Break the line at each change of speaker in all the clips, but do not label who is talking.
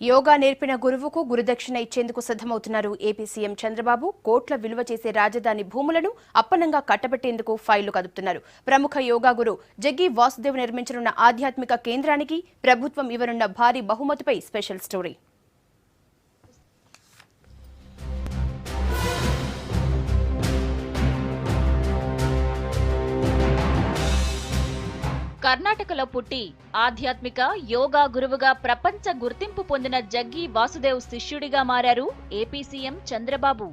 యోగా నేర్పిన గురువుకు గురుదక్షిణ ఇచ్చేందుకు సిద్ధమవుతున్నారు ఏపీ సీఎం చంద్రబాబు. కోట్ల విలువ చేసే రాజధాని భూములను అప్పనంగా కట్టబెట్టేందుకు ఫైళ్లు కదుపుతున్నారు. ప్రముఖ యోగా గురు జగ్గి వాసుదేవ్ నిర్మించనున్న ఆధ్యాత్మిక కేంద్రానికి ప్రభుత్వం ఇవ్వనున్న భారీ బహుమతిపై స్పెషల్ స్టోరీ.
కర్ణాటకలో పుట్టి ఆధ్యాత్మిక యోగా గురువుగా ప్రపంచ గుర్తింపు పొందిన జగ్గి వాసుదేవ్ శిష్యుడిగా మారారు AP CM Chandrababu.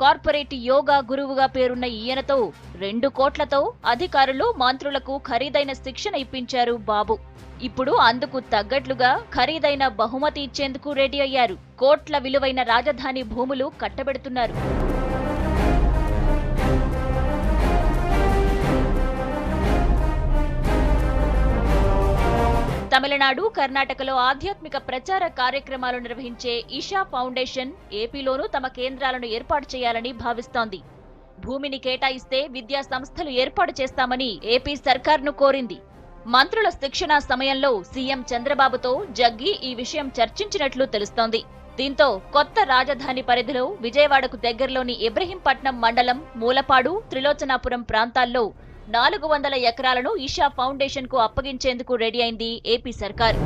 Corporate yoga గురువుగా పేరున్న ఈయనతో 2 కోట్లతో అధికారులు మంత్రులకు ఖరీదైన శిక్షణ ఇప్పించారు బాబు. ఇప్పుడు అందుకు తగ్గట్లుగా ఖరీదైన బహుమతి ఇచ్చేందుకు రెడీ అయ్యారు. కోట్ల విలువైన రాజధాని భూములు కట్టబెడుతున్నారు. తమిళనాడు, కర్ణాటకలో ఆధ్యాత్మిక ప్రచార కార్యక్రమాలు నిర్వహించే ఇషా ఫౌండేషన్ ఏపీలోనూ తమ కేంద్రాలను ఏర్పాటు చేయాలని భావిస్తోంది. భూమిని కేటాయిస్తే విద్యా సంస్థలు ఏర్పాటు చేస్తామని ఏపీ సర్కార్ను కోరింది. మంత్రుల శిక్షణ సమయంలో సీఎం చంద్రబాబుతో జగ్గి ఈ విషయం చర్చించినట్లు తెలుస్తోంది. దీంతో కొత్త రాజధాని పరిధిలో విజయవాడకు దగ్గరలోని ఇబ్రహీంపట్నం మండలం మూలపాడు, త్రిలోచనాపురం ప్రాంతాల్లో 400 ఎకరాలను ఇషా ఫౌండేషన్ కు అప్పగించేందుకు రెడీ అయింది ఏపీ సర్కార్.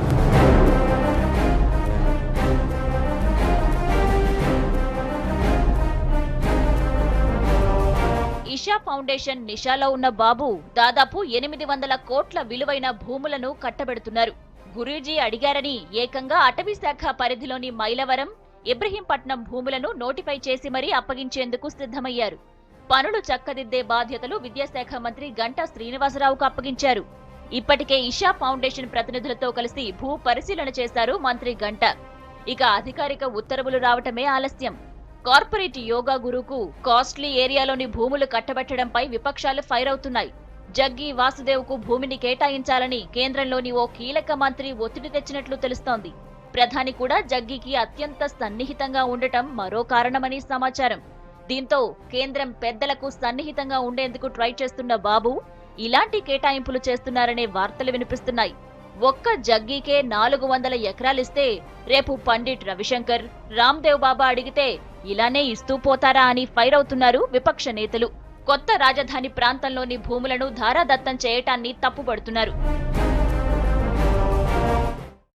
ఇషా ఫౌండేషన్ నిషాలో ఉన్న బాబు దాదాపు 800 కోట్ల విలువైన భూములను కట్టబెడుతున్నారు. గురూజీ అడిగారని ఏకంగా అటవీ శాఖ పరిధిలోని మైలవరం, ఇబ్రహీంపట్నం భూములను నోటిఫై చేసి మరీ అప్పగించేందుకు సిద్ధమయ్యారు. పనులు చక్కదిద్దే బాధ్యతలు విద్యాశాఖ మంత్రి గంటా శ్రీనివాసరావుకు అప్పగించారు. ఇప్పటికే ఇషా ఫౌండేషన్ ప్రతినిధులతో కలిసి భూ పరిశీలన చేశారు మంత్రి గంటా. ఇక అధికారిక ఉత్తర్వులు రావటమే ఆలస్యం. కార్పొరేట్ యోగా గురువుకు కాస్ట్లీ ఏరియాలోని భూములు కట్టబెట్టడంపై విపక్షాలు ఫైర్ అవుతున్నాయి. జగ్గి వాసుదేవ్ కు భూమిని కేటాయించాలని కేంద్రంలోని ఓ కీలక మంత్రి ఒత్తిడి తెచ్చినట్లు తెలుస్తోంది. ప్రధాని కూడా జగ్గికి అత్యంత సన్నిహితంగా ఉండటం మరో కారణమని సమాచారం. దీంతో కేంద్రం పెద్దలకు సన్నిహితంగా ఉండేందుకు ట్రై చేస్తున్న బాబు ఇలాంటి కేటాయింపులు చేస్తున్నారనే వార్తలు వినిపిస్తున్నాయి. ఒక్క జగ్గీకే 400 ఎకరాలిస్తే రేపు పండిట్ రవిశంకర్, రామ్దేవ్ బాబా అడిగితే ఇలానే ఇస్తూ పోతారా అని ఫైర్ అవుతున్నారు విపక్ష నేతలు. కొత్త రాజధాని ప్రాంతంలోని భూములను ధారాదత్తం చేయటాన్ని తప్పుపడుతున్నారు.